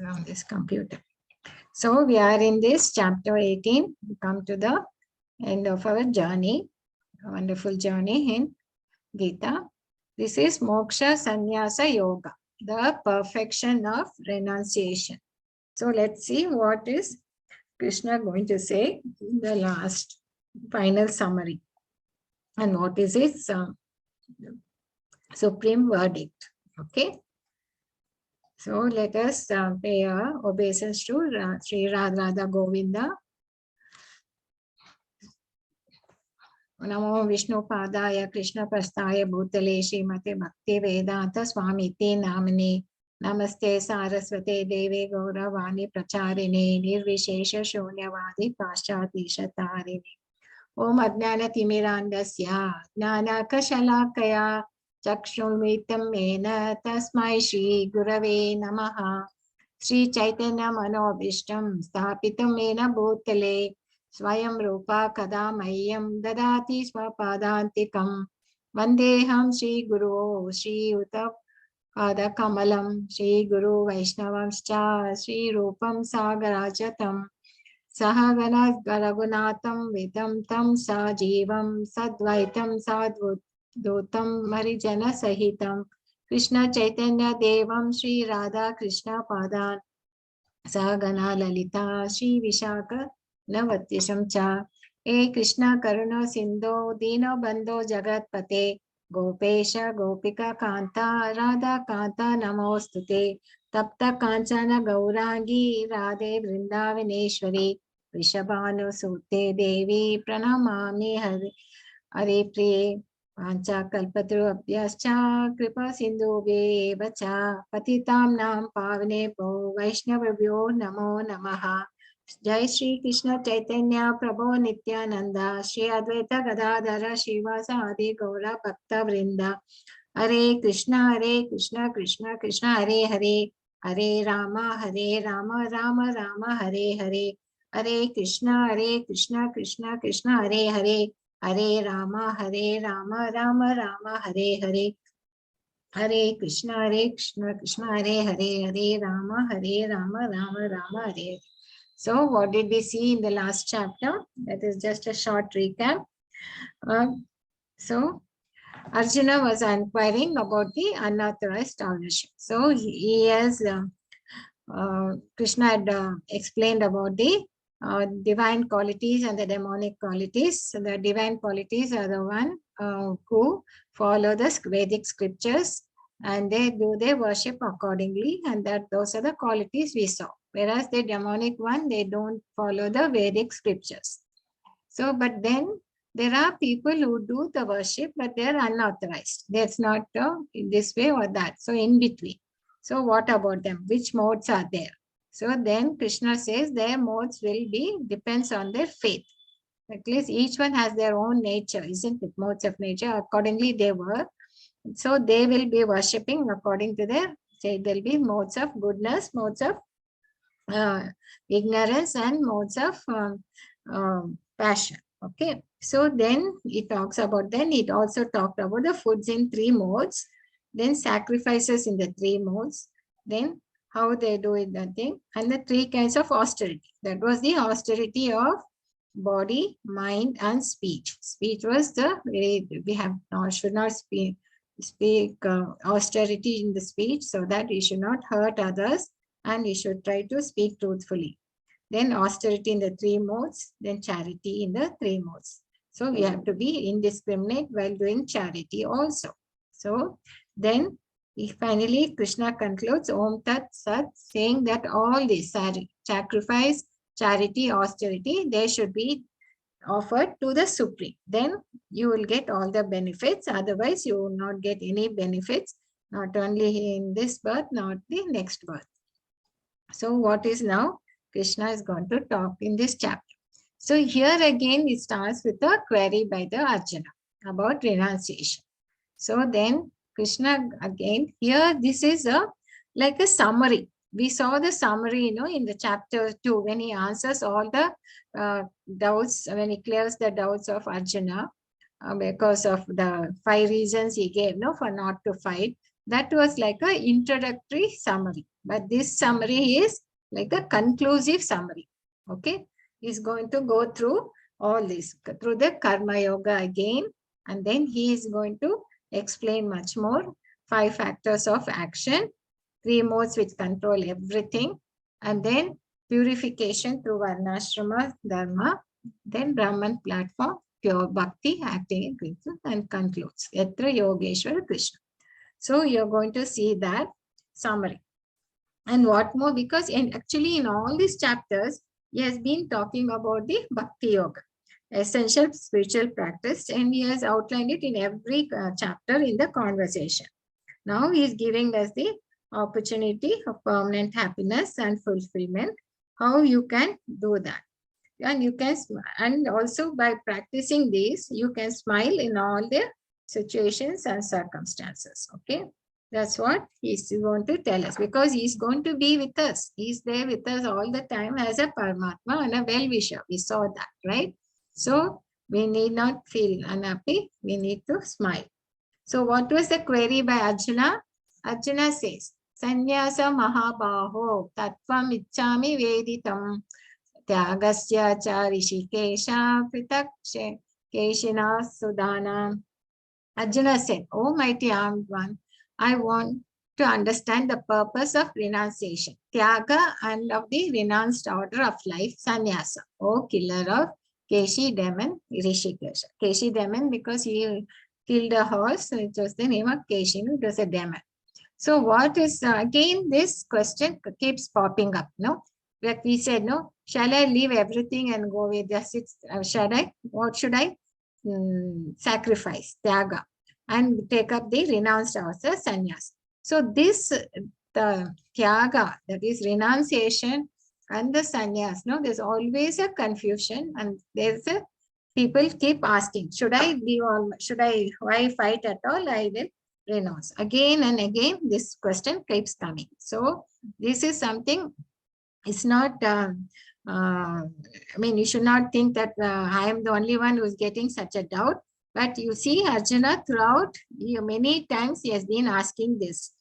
on this computer. So we are in this chapter 18. We come to the end of our journey, a wonderful journey in Gita. This is Moksha Sannyasa Yoga, the perfection of renunciation. So let's see what is Krishna going to say in the last final summary, and what is its supreme verdict. Okay. So let us pay obeisance to Sri Radha Govinda. Namo Vishnu Padaya Krishna Prasthaya Bhutale Srimate Bhakti Vedanta Swamiti Namane Namaste Saraswate Deve Gauravani Pracharine Nirvishesha Shunyavadi Paschathisha Tarine Om Ajnana Timirandasya Jnana Kashalakaya Chakshulmitam Mena Tasmai Shri Gurave Namaha Sri Chaitanya Manobishtam Sthapitam Mena Bhutale Swayam Rupa Kada Mayam Dadati Swapadantikam Vandeham Shri Guru Shri Uttap Pada Kamalam Shri Guru Vaishnavamscha Shri Rupam Sagarajatam Sahagana Garagunatam Vidam Tam Sajivam Sadvaitam Sadvutam Marijana Sahitam Krishna Chaitanya Devam Shri Radha Krishna Padan Sahagana Lalita Shri Vishaka Navatyasham cha E Krishna Karuna Sindho Dino Bandho Jagatpate Gopesha Gopika Kanta Radha Kanta Namostute Tapta Kanchana Gaurangi Radhe Vrindavaneshwari Vishabhanu Sute Devi Pranamami Hare Priye Pancha Kalpatru Abhyascha Kripa Sindhu Vacha Patitam Nam Pavane Po Vaishnavabhyo Namo Namaha Jai Shri Krishna Chaitanya Prabhu Nityananda Shri Advaita Gadadhara Shivasa Adi Gaura Bhakta Vrinda Hare Krishna Krishna Krishna Hare Hare Hare Rama Rama Rama Hare Hare Hare Krishna Krishna Krishna Hare Hare Hare Rama Rama Rama Hare Hare Hare Krishna Krishna Hare Hare Hare Rama Rama Rama Hare. So what did we see in the last chapter? That is just a short recap. So Arjuna was inquiring about the unauthorized ownership. So he has, Krishna had explained about the divine qualities and the demonic qualities. So the divine qualities are the one who follow the Vedic scriptures and they do their worship accordingly, and that those are the qualities we saw. Whereas the demonic one, they don't follow the Vedic scriptures. So, but then there are people who do the worship, but they are unauthorized. That's not in this way or that. So in between. So what about them? Which modes are there? So then Krishna says their modes will be, depends on their faith. At least each one has their own nature, isn't it? Modes of nature. Accordingly they work. So they will be worshipping according to their, say there will be modes of goodness, modes of ignorance, and modes of passion. Okay. So then it talks about, then it also talked about the foods in 3 modes, then sacrifices in the 3 modes, then how they do it, that thing, and the 3 kinds of austerity. That was the austerity of body, mind, and speech. Speech was the, we have should not speak austerity in the speech, so that we should not hurt others and we should try to speak truthfully. Then austerity in the 3 modes, then charity in the 3 modes. So we have to be indiscriminate while doing charity also. So then finally Krishna concludes Om Tat Sat, saying that all these sacrifice, charity, austerity, they should be offered to the Supreme. Then you will get all the benefits. Otherwise, you will not get any benefits, not only in this birth, not the next birth. So what is now Krishna is going to talk in this chapter. So here again, it starts with a query by the Arjuna about renunciation. So then Krishna again, here this is like a summary. We saw the summary, in the chapter 2, when he answers all the doubts, when he clears the doubts of Arjuna because of the 5 reasons he gave for not to fight. That was like an introductory summary. But this summary is like a conclusive summary. Okay. He's going to go through all this, through the Karma Yoga again. And then he is going to explain much more. 5 factors of action, 3 modes which control everything. And then purification through Varnashrama Dharma. Then Brahman platform, pure bhakti, acting in principle, and concludes. Yatra Yogeshwara Krishna. So you're going to see that summary. And what more, because actually in all these chapters, he has been talking about the Bhakti Yoga, essential spiritual practice, and he has outlined it in every chapter in the conversation. Now he is giving us the opportunity of permanent happiness and fulfillment, how you can do that. And you can, and also by practicing this, you can smile in all the situations and circumstances. Okay. That's what he's going to tell us, because he's going to be with us. He's there with us all the time as a Paramatma and a well-wisher. We saw that, right? So we need not feel unhappy. We need to smile. So what was the query by Arjuna? Arjuna says, Sannyasa Mahabaho Tattvam Ichchami Veditam Tyagasya Cha Rishikesha Pritak Keshina Sudana. Arjuna said, O mighty armed one, I want to understand the purpose of renunciation, Tyaga, and of the renounced order of life, Sannyasa, O killer of Keshi demon, Rishikesha. Keshi demon, because he killed a horse, so it was the name of Keshi, it was a demon. So what is, again, this question keeps popping up, no? Like we said, no, shall I leave everything and go with this? Shall I? What should I sacrifice? Tyaga. And take up the renounced order, sannyas. So this, the tyaga, that is renunciation, and the sannyas, no, there's always a confusion, and there's a, people keep asking, should I be all, should I, why fight at all? I will renounce. Again and again, this question keeps coming. So this is something, it's not, I mean, you should not think that I am the only one who is getting such a doubt. But you see, Arjuna, throughout, many times he has been asking this,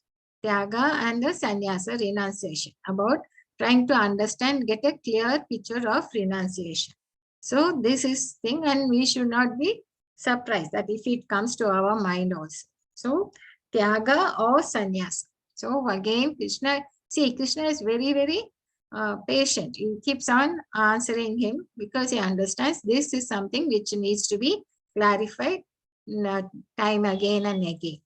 Tyaga and the Sannyasa, renunciation, about trying to understand, get a clear picture of renunciation. So this is thing, and we should not be surprised that if it comes to our mind also. So, Tyaga or Sannyasa. So again, Krishna, see, Krishna is very, very patient. He keeps on answering him because he understands this is something which needs to be clarified time again and again.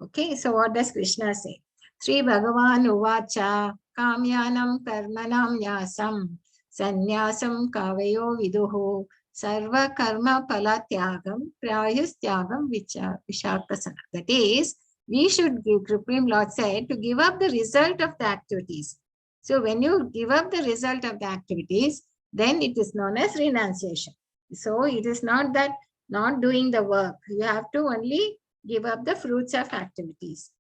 Okay, so what does Krishna say? Sri Bhagavan Uvacha Kamyanam Karmanam Yasam Sannyasam Kavayo Viduhu Sarva Karma Pala Tyagam Prayus Tyagam Vishakasana. That is, we should give, Supreme Lord said, to give up the result of the activities. So when you give up the result of the activities, then it is known as renunciation. So it is not that not doing the work. You have to only give up the fruits of activities.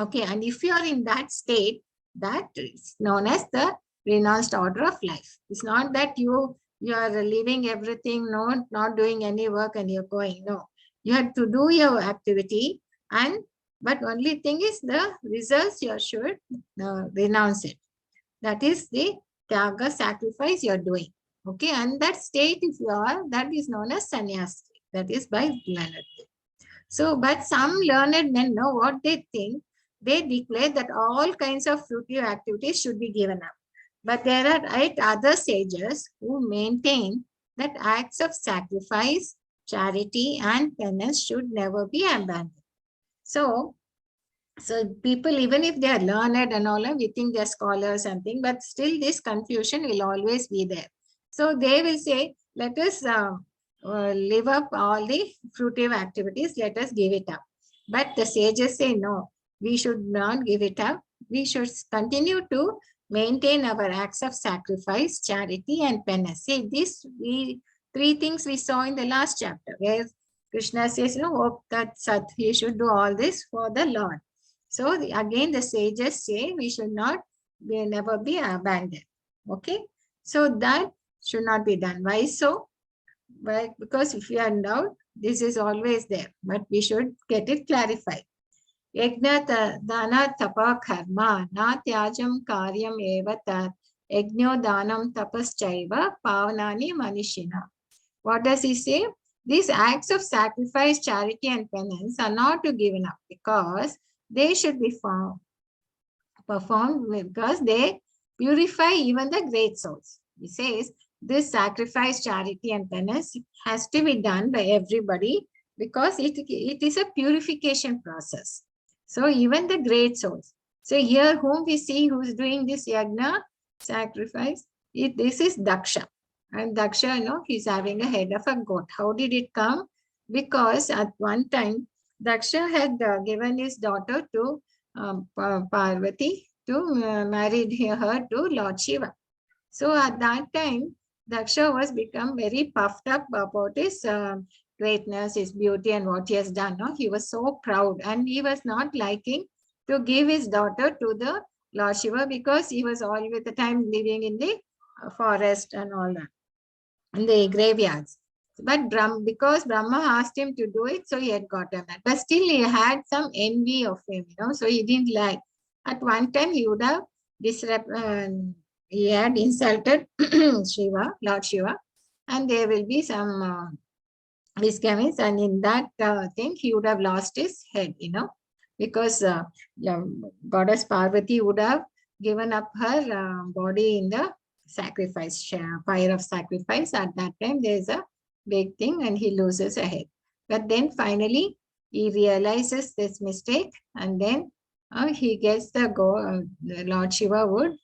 Okay, and if you are in that state, that is known as the renounced order of life. It's not that you are leaving everything, no, not doing any work and you're going. No, you have to do your activity, and but only thing is the results you should renounce it. That is the tyaga, sacrifice you're doing. Okay, and that state, if you are, that is known as sannyas. That is by learned. So, but some learned men know what they think. They declare that all kinds of fruitive activities should be given up. But there are other sages who maintain that acts of sacrifice, charity, and penance should never be abandoned. So people, even if they are learned and all, we think they're scholars and things, but still this confusion will always be there. So they will say, let us live up all the fruitive activities, let us give it up. But the sages say, no, we should not give it up. We should continue to maintain our acts of sacrifice, charity, and penance. See, these three things we saw in the last chapter, where Krishna says, no, that Sat, you should do all this for the Lord. So again, the sages say we should not never be abandoned. Okay, so that should not be done. Why so? Well, because if you are in doubt, this is always there, but we should get it clarified. Yajna dana tapa karma na tyajam karyam eva tat yajno danam tapas chaiva pavanani manishina. What does he say? These acts of sacrifice, charity, and penance are not to given up because they should be performed because they purify even the great souls. He says this sacrifice, charity, and penance has to be done by everybody because it is a purification process. So even the great souls. So here whom we see who is doing this yagna, sacrifice, this is Daksha. And Daksha, he's having a head of a goat. How did it come? Because at one time, Daksha had given his daughter to Parvati to marry her to Lord Shiva. So at that time, Daksha was become very puffed up about his greatness, his beauty, and what he has done. No? He was so proud, and he was not liking to give his daughter to the Lord Shiva because he was all with the time living in the forest and all that, in the graveyards. But because Brahma asked him to do it, so he had gotten that. But still he had some envy of him, so he didn't like. At one time he would have he had insulted Shiva, Lord Shiva, and there will be some misgivings, and in that thing he would have lost his head, because Goddess Parvati would have given up her body in the sacrifice, fire of sacrifice. At that time there is a big thing and he loses a head. But then finally he realizes this mistake, and then he gets the Lord Shiva would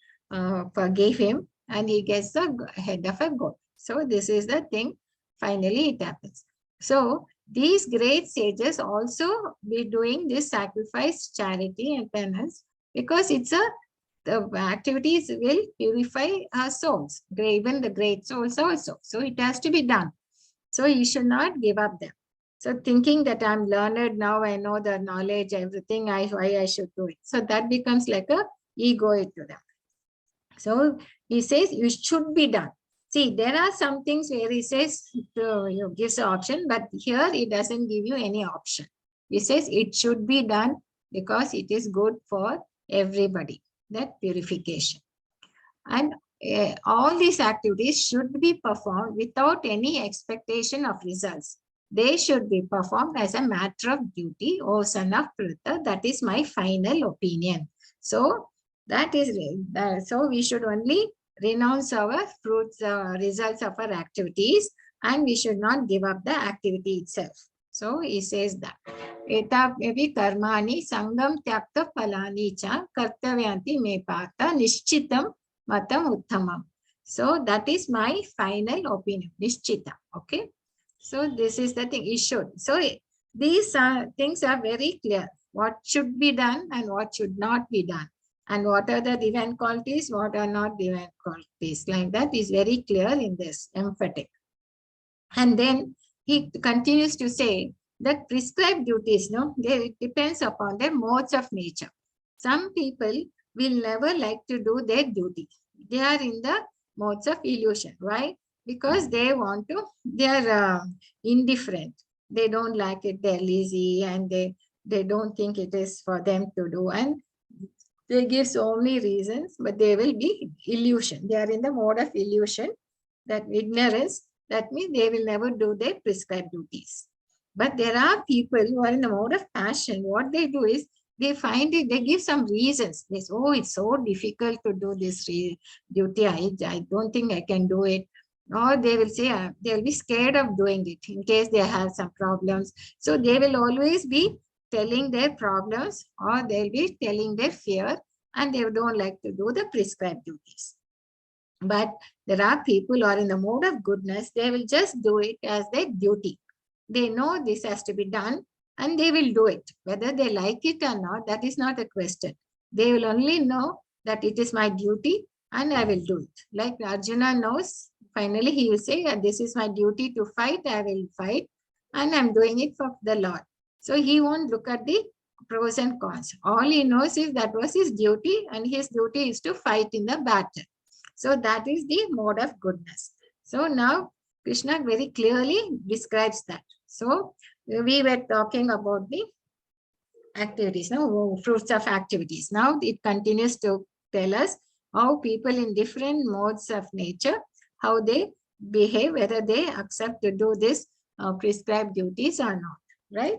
forgive him, and he gets the head of a goat. So this is the thing, finally it happens. So these great sages also be doing this sacrifice, charity, and penance because the activities will purify our souls, even the great souls also. So it has to be done. So you should not give up them. So thinking that I'm learned now, I know the knowledge, everything, why I should do it. So that becomes like a ego to them. So he says you should be done. See, there are some things where he says gives an option, but here he doesn't give you any option. He says it should be done because it is good for everybody, that purification. And all these activities should be performed without any expectation of results. They should be performed as a matter of duty, O son of Pritha. That is my final opinion. So that is so we should only renounce our results of our activities, and we should not give up the activity itself. So he says that etapi karmani sangam tyakta phalani cha kartavyanti me pata nishchitam matam uttamam. So that is my final opinion, nishchita. Okay. So this is the thing he should. So these things are very clear. What should be done and what should not be done. And what are the divine qualities, what are not divine qualities. Like that is very clear in this, emphatic. And then he continues to say that prescribed duties, it depends upon their modes of nature. Some people will never like to do their duty. They are in the modes of illusion. Why? Because they are indifferent. They don't like it, they're lazy, and they don't think it is for them to do. And they give so many reasons, but they will be illusion. They are in the mode of illusion, that ignorance. That means they will never do their prescribed duties. But there are people who are in the mode of passion. What they do is they find it, they give some reasons. They say, oh, it's so difficult to do this duty. I don't think I can do it. Or they will say, they'll be scared of doing it in case they have some problems. So they will always be telling their problems, or they'll be telling their fear, and they don't like to do the prescribed duties. But there are people who are in the mode of goodness. They will just do it as their duty. They know this has to be done, and they will do it. Whether they like it or not, that is not a question. They will only know that it is my duty and I will do it. Like Arjuna knows, finally he will say, this is my duty to fight, I will fight, and I'm doing it for the Lord. So he won't look at the pros and cons. All he knows is that was his duty, and his duty is to fight in the battle. So that is the mode of goodness. So now Krishna very clearly describes that. So we were talking about the activities, no, fruits of activities. Now it continues to tell us how people in different modes of nature, how they behave, whether they accept to do this prescribed duties or not, right?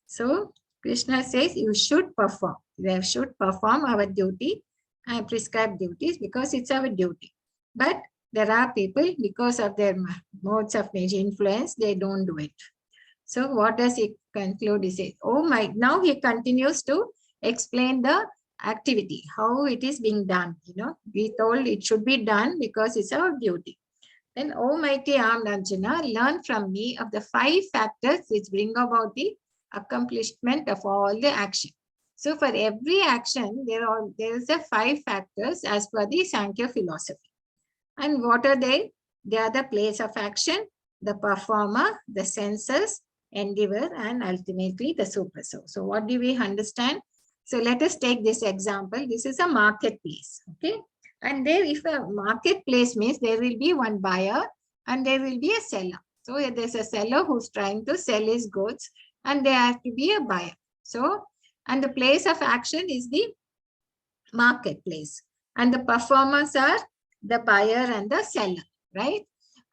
So Krishna says you should perform. We should perform our duty and prescribed duties because it's our duty. But there are people, because of their modes of nature influence, they don't do it. So what does he conclude? He says, oh my, now he continues to explain the activity, how it is being done. We told it should be done because it's our duty. Then, O mighty armed Arjuna, learn from me of the 5 factors which bring about the accomplishment of all the action. So for every action, there is a 5 factors as per the Sankhya philosophy. And what are they? They are the place of action, the performer, the senses, endeavor, and ultimately the super soul. So what do we understand? So let us take this example. This is a marketplace. Okay. And there, if a marketplace means there will be one buyer and there will be a seller. So there's a seller who's trying to sell his goods and there has to be a buyer. So, and the place of action is the marketplace. And the performers are the buyer and the seller, right?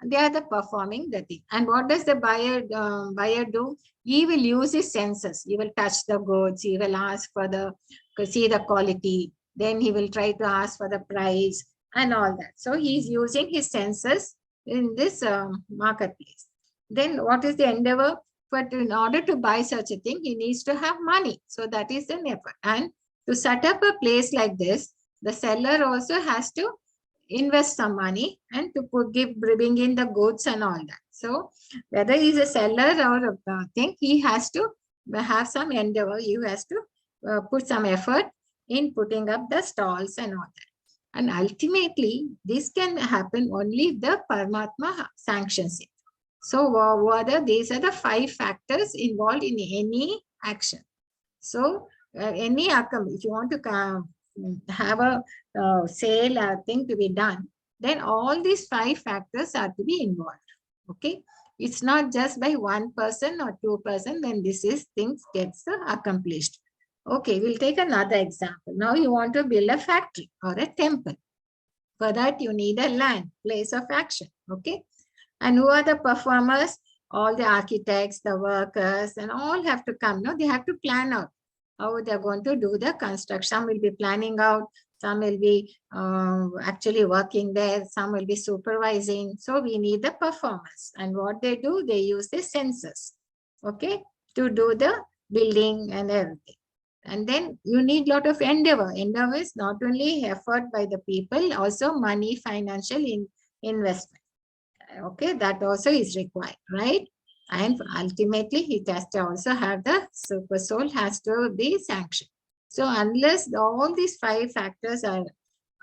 They are the performing the thing. And what does the buyer do? He will use his senses. He will touch the goods. He will ask for see the quality. Then he will try to ask for the price and all that. So he's using his senses in this marketplace. Then what is the endeavor? But in order to buy such a thing, he needs to have money. So that is an effort. And to set up a place like this, the seller also has to invest some money and to bring in the goods and all that. So whether he's a seller or a thing, he has to have some endeavor. He has to put some effort in putting up the stalls and all that. And ultimately, this can happen only if the Paramatma sanctions it. So these are the 5 factors involved in any action. So any outcome, if you want to have a sale thing to be done, then all these 5 factors are to be involved. Okay, it's not just by 1 person or 2 person, then things gets accomplished. Okay, we'll take another example. Now you want to build a factory or a temple. For that, you need a land, place of action. Okay, and who are the performers? All the architects, the workers, and all have to come. No, they have to plan out how they're going to do the construction. Some will be planning out, some will be actually working there, some will be supervising. So we need the performers. And what they do, they use the senses, okay, to do the building and everything. And then you need a lot of endeavor. Endeavor is not only effort by the people, also money, financial investment. Okay, that also is required, right? And ultimately, it has to also have the super soul has to be sanctioned. So unless all these 5 factors are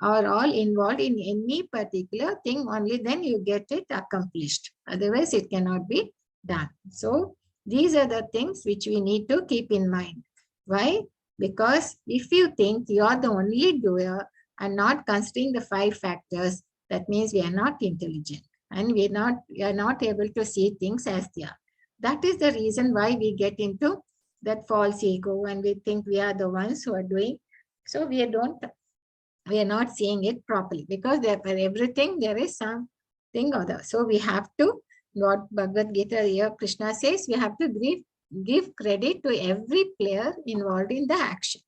all involved in any particular thing, only then you get it accomplished. Otherwise, it cannot be done. So these are the things which we need to keep in mind. Why? Because if you think you are the only doer and not considering the 5 factors, that means we are not intelligent. And we are not able to see things as they are. That is the reason why we get into that false ego and we think we are the ones who are doing. So we are not seeing it properly because for everything there is something other. So we have to, what Bhagavad Gita here Krishna says, we have to give credit to every player involved in the action.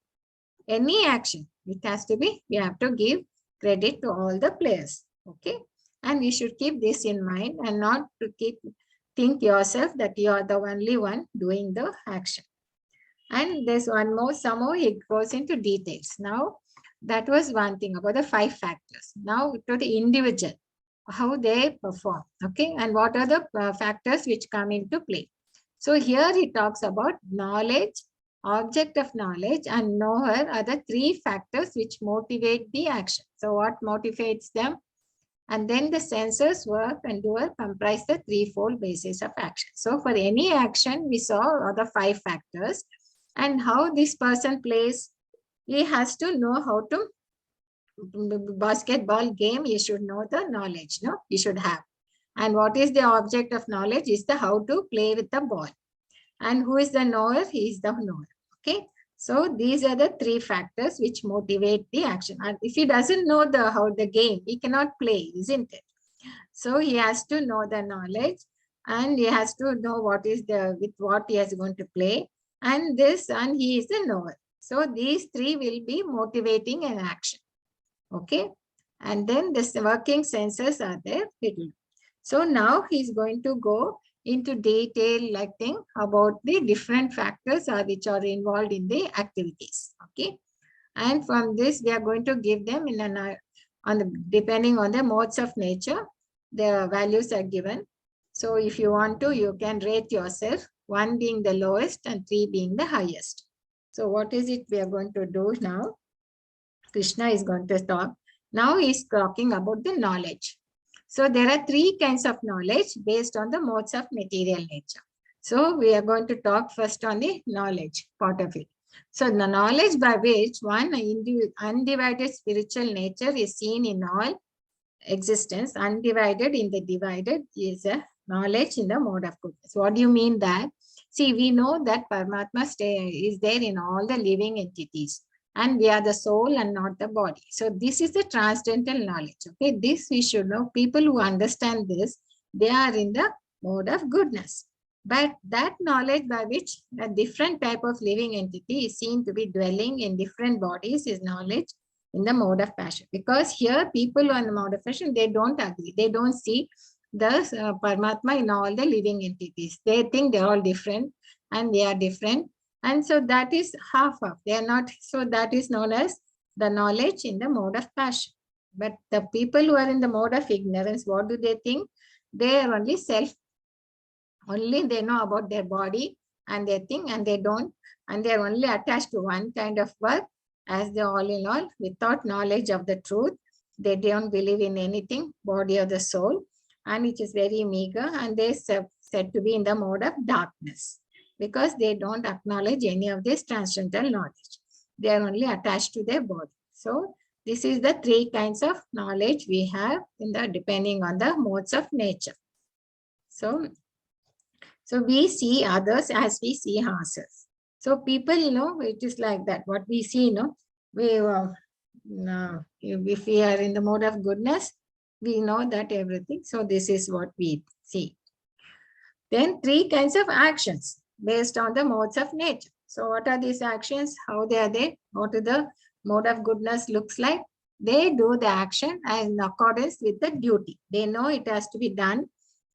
Any action, it has to be, we have to give credit to all the players. Okay. And we should keep this in mind and not to think yourself that you are the only one doing the action. And there's one more, somehow it goes into details. Now, that was one thing about the 5 factors. Now to the individual, how they perform. Okay. And what are the factors which come into play? So here he talks about knowledge, object of knowledge, and knower are the 3 factors which motivate the action. So what motivates them? And then the senses, work, and doer comprise the 3-fold basis of action. So for any action, we saw the 5 factors and how this person plays. He has to know how to basketball game. He should know the knowledge. No, he should have. And what is the object of knowledge? Is the how to play with the ball. And who is the knower? He is the knower. Okay. So these are the three factors which motivate the action. And if he doesn't know how the game, he cannot play, isn't it? So he has to know the knowledge, and he has to know what is with what he is going to play, and he is the knower. So these three will be motivating an action. Okay. And then this working senses are there. So now he's going to go into detail, like thing about the different factors which are involved in the activities. Okay. And from this, we are going to give them in depending on the modes of nature, the values are given. So if you want to, you can rate yourself, 1 being the lowest and 3 being the highest. So what is it we are going to do now? Krishna is going to talk. Now he's talking about the knowledge. So there are 3 kinds of knowledge based on the modes of material nature. So we are going to talk first on the knowledge part of it. So the knowledge by which one undivided spiritual nature is seen in all existence, undivided in the divided, is a knowledge in the mode of goodness. What do you mean that? See, we know that Paramatma is there in all the living entities, and we are the soul and not the body. So this is the transcendental knowledge. Okay, this we should know. People who understand this, they are in the mode of goodness. But that knowledge by which a different type of living entity is seen to be dwelling in different bodies is knowledge in the mode of passion. Because here people on the mode of passion, they don't agree. They don't see the Paramatma in all the living entities. They think they're all different and they are different. And so that is half of, they are not, so that is known as the knowledge in the mode of passion. But the people who are in the mode of ignorance, what do they think? They are only only they know about their body and their thing, and they don't, and they are only attached to one kind of work as the all in all, without knowledge of the truth. They don't believe in anything, body or the soul, and it is very meager, and they said to be in the mode of darkness because they don't acknowledge any of this transcendental knowledge. They are only attached to their body. So this is the 3 kinds of knowledge we have in the depending on the modes of nature. So we see others as we see ourselves. So people, it is like that. What we see, if we are in the mode of goodness, we know that everything. So this is what we see. Then 3 kinds of actions based on the modes of nature. So what are these actions? How they are they? What the mode of goodness looks like? They do the action in accordance with the duty. They know it has to be done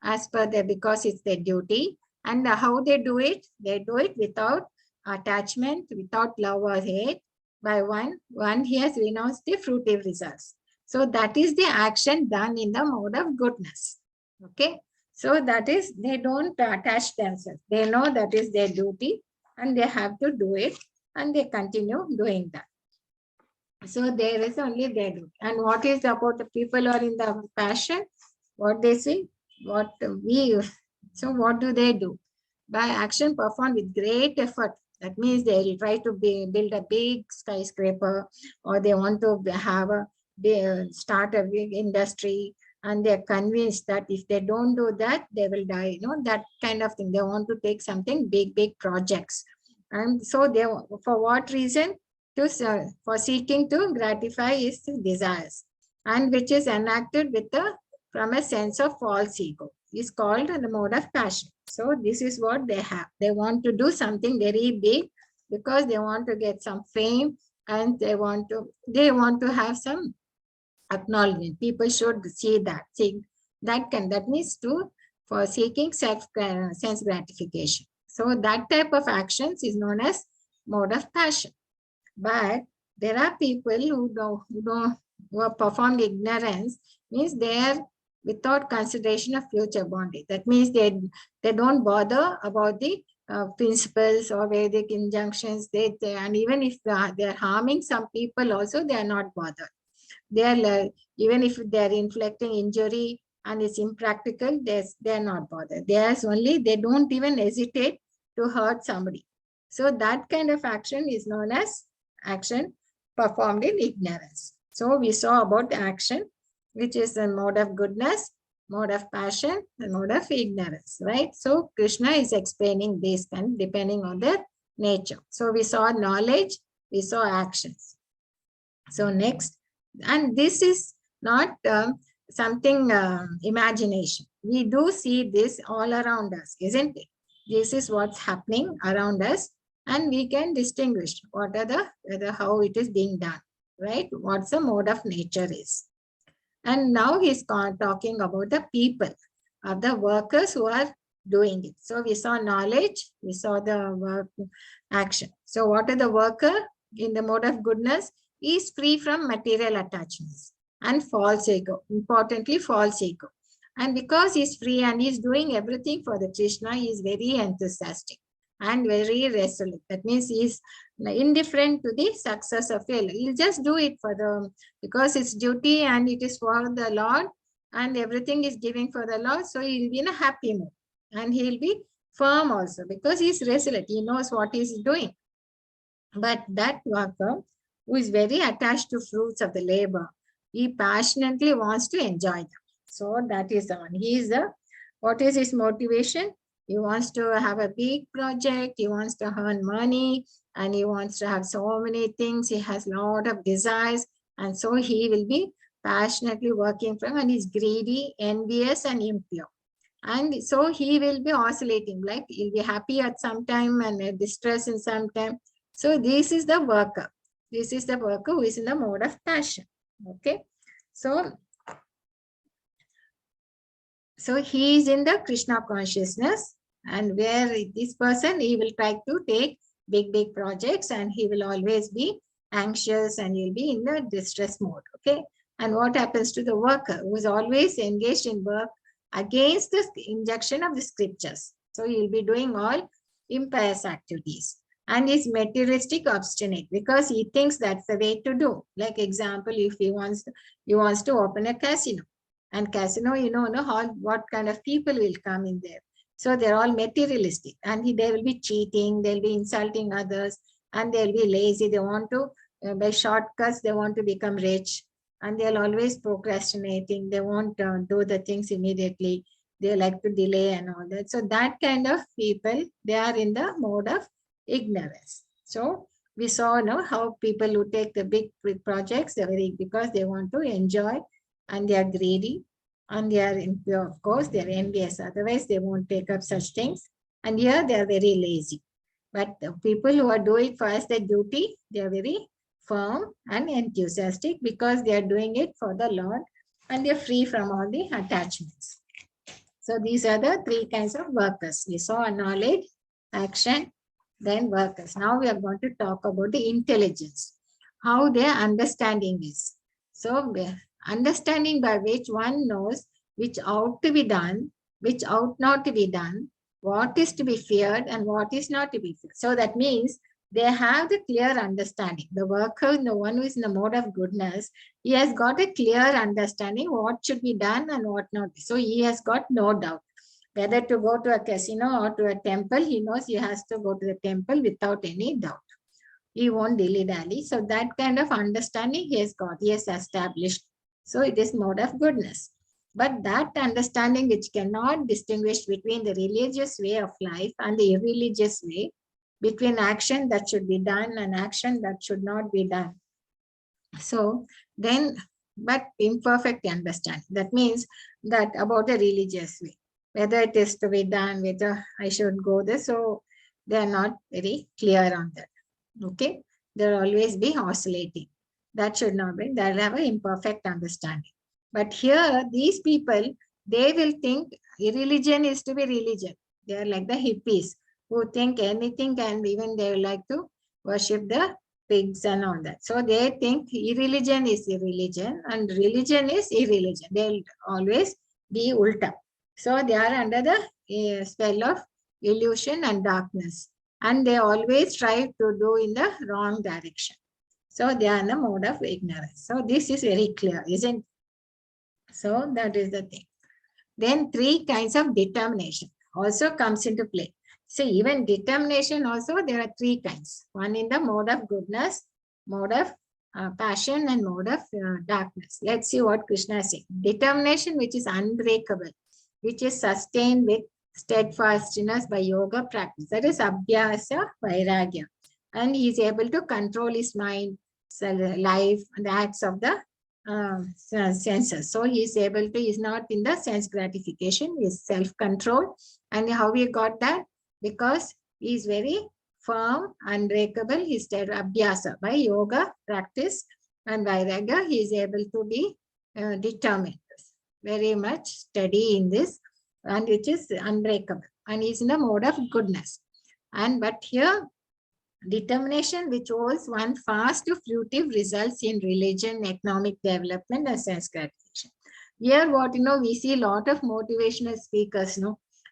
as per because it's their duty. And how they do it? They do it without attachment, without love or hate. By one he has renounced the fruitive results. So that is the action done in the mode of goodness. Okay. So that is, they don't attach themselves. They know that is their duty and they have to do it, and they continue doing that. So there is only their duty. And what is about the people who are in the passion? What they say? So what do they do? By action performed with great effort. That means they will try to build a big skyscraper, or they want to start a big industry, and they're convinced that if they don't do that, they will die. That kind of thing. They want to take something big projects. And so they, for what reason? For seeking to gratify his desires, and which is enacted from a sense of false ego, is called the mode of passion. So this is what they have. They want to do something very big because they want to get some fame, and they want to have some acknowledgement. People should see that. That means for seeking sense gratification. So that type of actions is known as mode of passion. But there are people who are performed ignorance, means they are without consideration of future bondage. That means they don't bother about the principles or Vedic injunctions. And even if they are harming some people also, they are not bothered. They are even if they are inflicting injury and it's impractical, they are not bothered. They don't even hesitate to hurt somebody. So that kind of action is known as action performed in ignorance. So we saw about action, which is a mode of goodness, mode of passion, and mode of ignorance, right? So Krishna is explaining this kind depending on the nature. So we saw knowledge, we saw actions. So next, and this is not something imagination. We do see this all around us, isn't it? This is what's happening around us, and we can distinguish what are how it is being done, right? What's the mode of nature is. And now he's talking about the people, the workers who are doing it. So we saw knowledge, we saw the work action. So what are the worker in the mode of goodness? He is free from material attachments and false ego. Importantly, false ego. And because he's free and he's doing everything for the Krishna, he is very enthusiastic and very resolute. That means he's indifferent to the success or failure. He'll just do it for the, because it's duty and it is for the Lord and everything is giving for the Lord. So he'll be in a happy mood and he'll be firm also because he's resolute. He knows what he's doing. But that worker who is very attached to fruits of the labor, he passionately wants to enjoy them. So that is the one. He is the, what is his motivation? He wants to have a big project. He wants to earn money and he wants to have so many things. He has a lot of desires. And so he will be passionately working from, and he's greedy, envious, and impure. And so he will be oscillating, like he'll be happy at some time and distressed in some time. So this is the worker. This is the worker who is in the mode of passion. Okay. So he is in the Krishna consciousness, and where this person, he will try to take big projects and he will always be anxious and he'll be in the distress mode. Okay. And what happens to the worker who is always engaged in work against the injunction of the scriptures? So he'll be doing all impious activities and is materialistic obstinate because he thinks that's the way to do. Like example, if he wants to open a casino. And casino, what kind of people will come in there. So they're all materialistic and they will be cheating, they'll be insulting others and they'll be lazy. They want to, by shortcuts, they want to become rich and they'll always procrastinating. They won't do the things immediately. They like to delay and all that. So that kind of people, they are in the mode of ignorance. So we saw how people who take the big projects, they're very, because they want to enjoy and they are greedy and they are impure, of course, they are envious. Otherwise, they won't take up such things. And here they are very lazy. But the people who are doing for us their duty, they are very firm and enthusiastic because they are doing it for the Lord and they are free from all the attachments. So these are the three kinds of workers. We saw knowledge, action, then workers. Now we are going to talk about the intelligence, how their understanding is. So understanding by which one knows which ought to be done, which ought not to be done, what is to be feared and what is not to be feared. So that means they have the clear understanding. The worker, the one who is in the mode of goodness, he has got a clear understanding what should be done and what not. So he has got no doubt. Whether to go to a casino or to a temple, he knows he has to go to the temple without any doubt. He won't dilly-dally. So that kind of understanding he has got, he has established. So it is mode of goodness. But that understanding which cannot distinguish between the religious way of life and the irreligious way, between action that should be done and action that should not be done. So then, but imperfect understanding. That means that about the religious way, whether it is to be done, whether I should go there. So they are not very clear on that. Okay. They'll always be oscillating. That should not be, they'll have an imperfect understanding. But here, these people, they will think religion is to be religion. They are like the hippies who think anything can be, even they like to worship the pigs and all that. So they think irreligion is irreligion and religion is irreligion. They'll always be ulta. So they are under the spell of illusion and darkness. And they always try to do in the wrong direction. So they are in the mode of ignorance. So this is very clear, isn't it? So that is the thing. Then three kinds of determination also comes into play. So even determination also, there are three kinds. One in the mode of goodness, mode of passion, and mode of darkness. Let's see what Krishna is saying. Determination which is unbreakable, which is sustained with steadfastness by yoga practice. That is abhyasa vairagya. And he is able to control his mind, life, and the acts of the senses. So he is able to, he is not in the sense gratification, he is self-control. And how he got that? Because he is very firm, unbreakable. He is abhyasa by yoga practice and vairagya. He is able to be determined, very much steady in this, and which is unbreakable, and is in the mode of goodness. And but here, determination which holds one fast fruitive results in religion, economic development, and sense gratification. Here, what we see a lot of motivational speakers.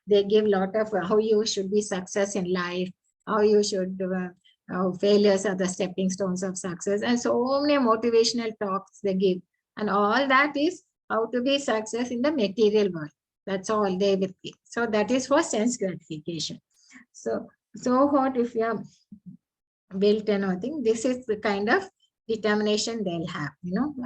They give a lot of how you should be success in life, how you should. Failures are the stepping stones of success, and so many motivational talks they give, and all that is how to be success in the material world. That's all they will give. So that is for sense gratification. So what if you have built anything? This is the kind of determination they'll have,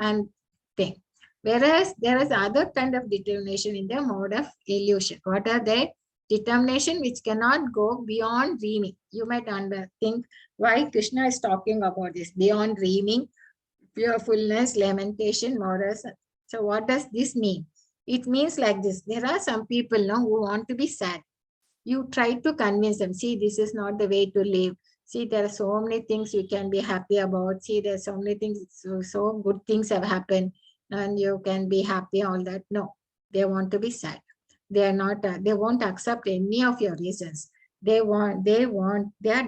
and thing. Whereas there is other kind of determination in the mode of illusion. What are they? Determination which cannot go beyond dreaming. You might think why Krishna is talking about this beyond dreaming, fearfulness, lamentation, morals. So what does this mean? It means like this. There are some people who want to be sad. You try to convince them, see, this is not the way to live. See, there are so many things you can be happy about. See, there's so many things, so good things have happened and you can be happy, all that. No, they want to be sad. They are not, they won't accept any of your reasons. They are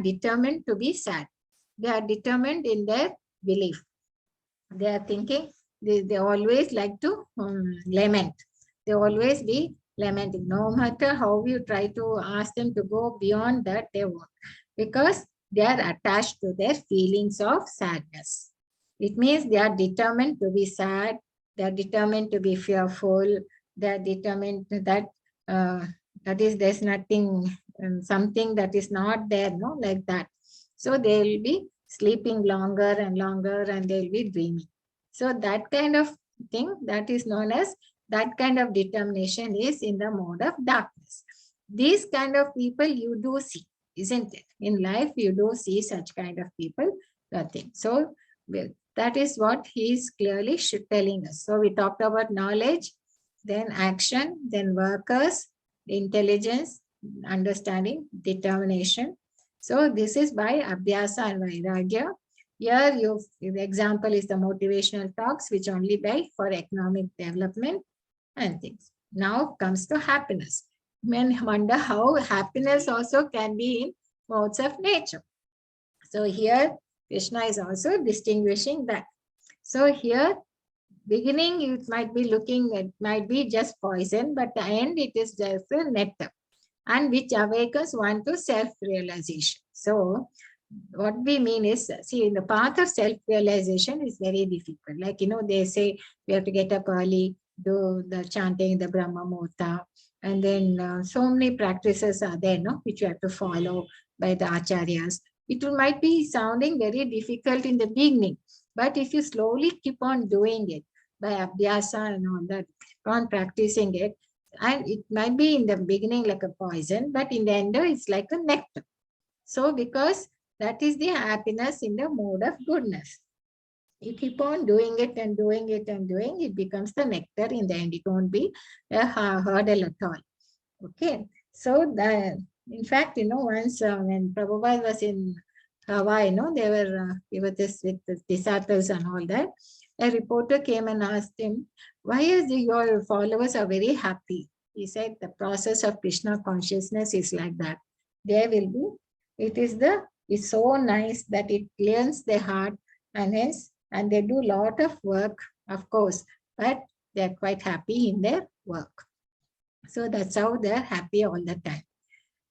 determined to be sad. They are determined in their belief. They are thinking, they always like to lament. They always be lamenting. No matter how you try to ask them to go beyond that, they won't. Because they are attached to their feelings of sadness. It means they are determined to be sad. They are determined to be fearful. They are determined that there's nothing, something that is not there, like that. So they will be sleeping longer and longer and they'll be dreaming. So that kind of thing, that is known as, that kind of determination is in the mode of darkness. These kind of people you do see, isn't it? In life, you do see such kind of people, nothing. So that is what he is clearly telling us. So we talked about knowledge, then action, then workers, intelligence, understanding, determination. So this is by Abhyasa and Vairagya. Here, the example is the motivational talks, which only by for economic development and things. Now comes to happiness. Men wonder how happiness also can be in modes of nature. So here, Krishna is also distinguishing that. So here, beginning, it might be looking, it might be just poison, but the end, it is just a nectar, and which awakens one to self-realization. So what we mean is, see, in the path of self-realization is very difficult. Like, they say we have to get up early, do the chanting, the Brahma Muhurta, and then so many practices are there, which you have to follow by the acharyas. It might be sounding very difficult in the beginning, but if you slowly keep on doing it by abhyasa and all that, on practicing it, and it might be in the beginning like a poison, but in the end, it's like a nectar. So because that is the happiness in the mode of goodness. You keep on doing it and doing it and doing it, becomes the nectar in the end. It won't be a hurdle at all. Okay. So in fact, once when Prabhupada was in Hawaii, they were with the disciples and all that. A reporter came and asked him, why is your followers are very happy? He said, the process of Krishna consciousness is like that. There will be, it's so nice that it cleans their heart, and hence, and they do a lot of work, of course, but they're quite happy in their work. So that's how they're happy all the time.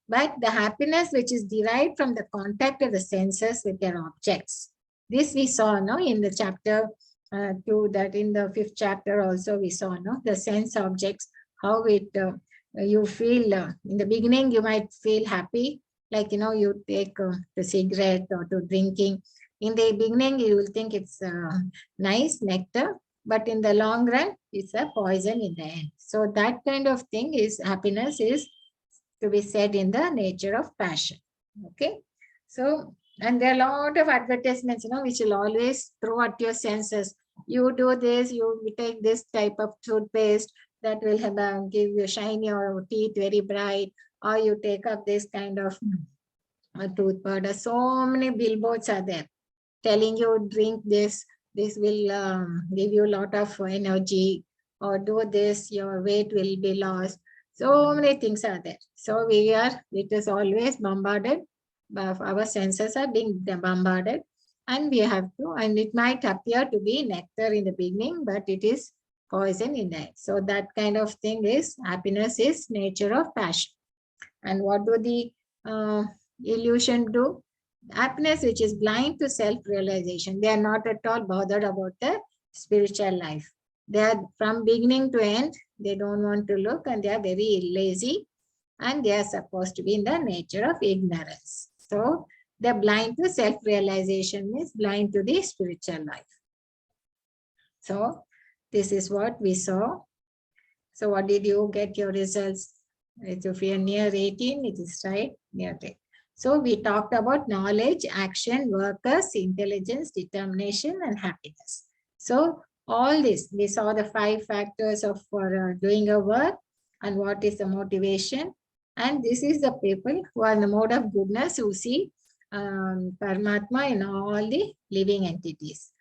But the happiness which is derived from the contact of the senses with their objects, this we saw in the chapter 2, that in the 5th chapter also we saw the sense objects, how it you feel in the beginning you might feel happy, like you take the cigarette or to drinking. In the beginning you will think it's nice nectar, but in the long run it's a poison in the end. So that kind of thing is happiness is to be said in the nature of passion. Okay. So, and there are a lot of advertisements, which will always throw at your senses. You do this, you take this type of toothpaste that will have, give you shine your teeth very bright, or you take up this kind of tooth powder. So many billboards are there telling you drink this, this will give you a lot of energy, or do this, your weight will be lost. So many things are there. So it is always bombarded, our senses are being bombarded, and we have to, and it might appear to be nectar in the beginning, but it is poison in the end. So that kind of thing is, happiness is nature of passion. And what do the illusion do? Happiness, which is blind to self-realization. They are not at all bothered about the spiritual life. They are from beginning to end, they don't want to look, and they are very lazy, and they are supposed to be in the nature of ignorance. So they're blind to self-realization, means blind to the spiritual life. So this is what we saw. So what did you get your results? If you are near 18, it is right, near 10. So we talked about knowledge, action, workers, intelligence, determination, and happiness. So all this, we saw the 5 factors of for doing a work, and what is the motivation. And this is the people who are in the mode of goodness, who see Paramatma in all the living entities.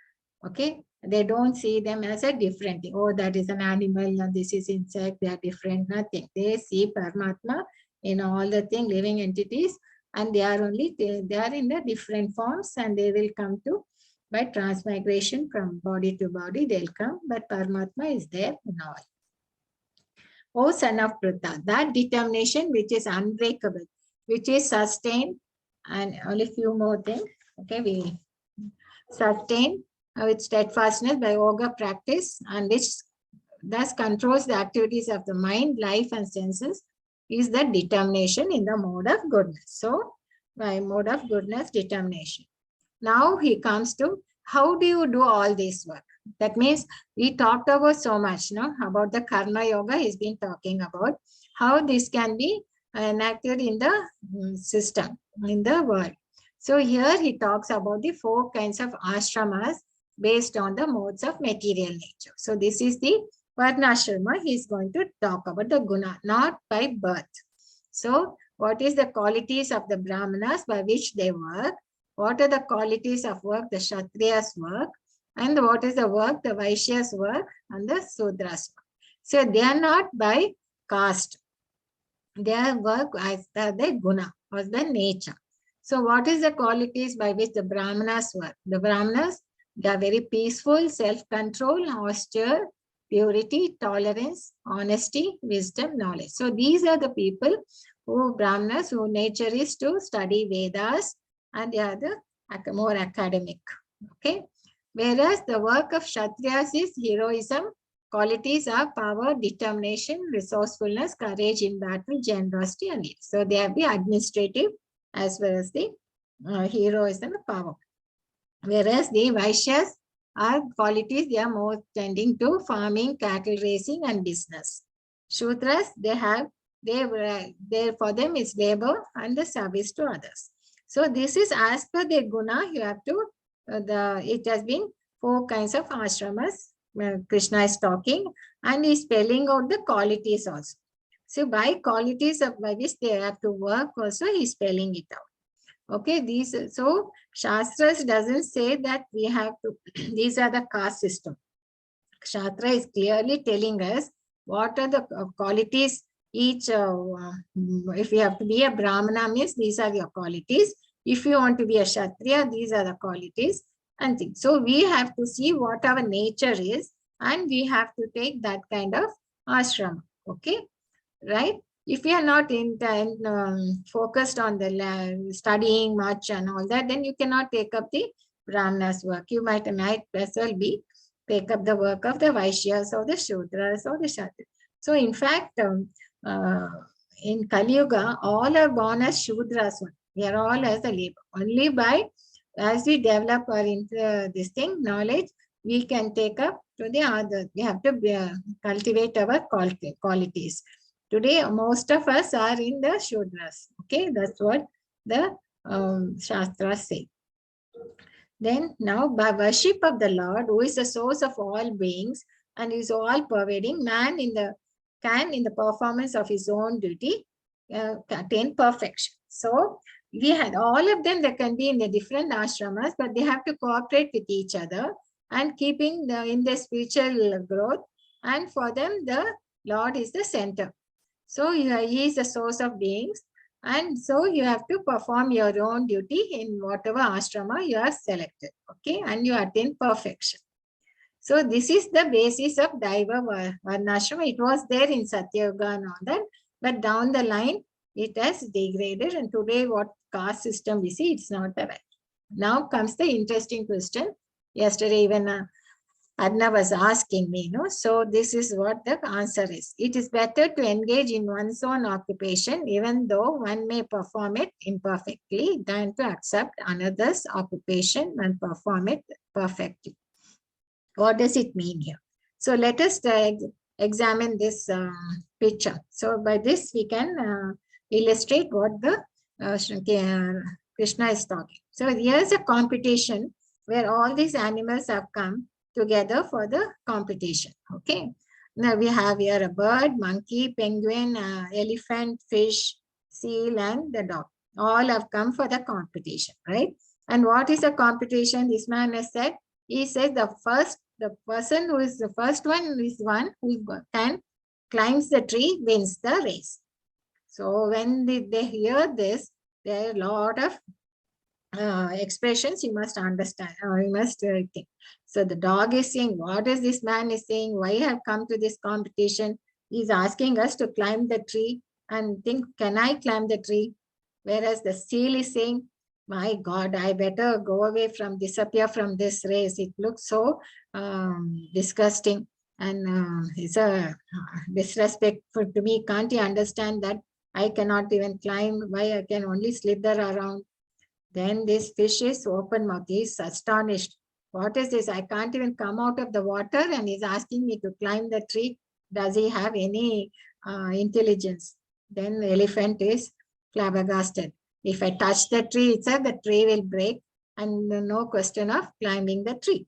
Okay, they don't see them as a different thing. Oh, that is an animal, and this is insect, they are different, nothing. They see Paramatma in all the thing, living entities, and they are only, they are in the different forms, and they will come to, by transmigration from body to body, they'll come, but Paramatma is there in all. O son of Pritha, that determination which is unbreakable, which is sustained, and only few more things. Okay, we sustain with steadfastness by yoga practice, and which thus controls the activities of the mind, life, and senses, is the determination in the mode of goodness. So, by mode of goodness, determination. Now he comes to, how do you do all this work? That means we talked about so much, about the karma yoga. He's been talking about how this can be enacted in the system, in the world. So here he talks about the 4 kinds of ashramas based on the modes of material nature. So this is the Varnashrama. He is going to talk about the guna, not by birth. So what is the qualities of the Brahmanas by which they work? What are the qualities of work the Kshatriyas work? And what is the work the Vaishyas work and the Sudras work? So they are not by caste. Their work as the guna, or the nature. So what is the qualities by which the Brahmanas work? The Brahmanas, they are very peaceful, self-control, austere, purity, tolerance, honesty, wisdom, knowledge. So these are the people who Brahmanas, who nature is to study Vedas, and they are the more academic. Okay. Whereas the work of Kshatriyas is heroism. Qualities are power, determination, resourcefulness, courage in battle, generosity, and lead. So they have the administrative as well as the heroism and power. Whereas the Vaishyas are qualities, they are more tending to farming, cattle raising, and business. Shudras, for them is labor and the service to others. So this is as per the guna. You have to, it has been 4 kinds of ashramas. Krishna is talking, and he is spelling out the qualities also. So by qualities of by which they have to work also, he is spelling it out. Okay, so Shastras doesn't say that we have to, these are the caste system. Shastra is clearly telling us what are the qualities each, if you have to be a Brahmana, means these are your qualities. If you want to be a Kshatriya, these are the qualities and things. So we have to see what our nature is, and we have to take that kind of ashrama. Okay, right? If you are not focused on the studying much and all that, then you cannot take up the Brahmanas work. You might as well be take up the work of the Vaishyas or the Shudras or the Kshatriyas. So in fact, in Kali Yuga, all are born as Shudras. We are all as a labor. Only by, as we develop our this thing, knowledge, we can take up to the other. We have to cultivate our qualities. Today, most of us are in the Shudras. Okay, that's what the Shastras say. Then now by worship of the Lord, who is the source of all beings and is all pervading, man can in the performance of his own duty attain perfection. So we had all of them, they can be in the different ashramas, but they have to cooperate with each other and keeping in their spiritual growth. And for them, the Lord is the center. So he is the source of beings. And so you have to perform your own duty in whatever ashrama you are selected. Okay. And you attain perfection. So this is the basis of Daiva Varnashrama. It was there in Satyayuga and all that. But down the line, it has degraded. And today what caste system we see, it's not the right. Now comes the interesting question. Yesterday even Adna was asking me, so this is what the answer is. It is better to engage in one's own occupation, even though one may perform it imperfectly, than to accept another's occupation and perform it perfectly. What does it mean here? So let us examine this picture. So by this we can illustrate what the Krishna is talking. So here's a competition where all these animals have come together for the competition. Okay. Now we have here a bird, monkey, penguin, elephant, fish, seal, and the dog. All have come for the competition, right? And what is the competition? This man has said, he says the person who is the first one is one who can climbs the tree, wins the race. So when they hear this, there are a lot of expressions you must understand, or you must think. So the dog is saying, what is this man is saying? Why have come to this competition? He's asking us to climb the tree and think, can I climb the tree? Whereas the seal is saying, my God, I better go away disappear from this race. It looks so disgusting and it's a disrespectful to me. Can't you understand that I cannot even climb? Why I can only slither around? Then this fish is open mouth. He is astonished. What is this? I can't even come out of the water and he's asking me to climb the tree. Does he have any intelligence? Then the elephant is flabbergasted. If I touch the tree itself, the tree will break and no question of climbing the tree.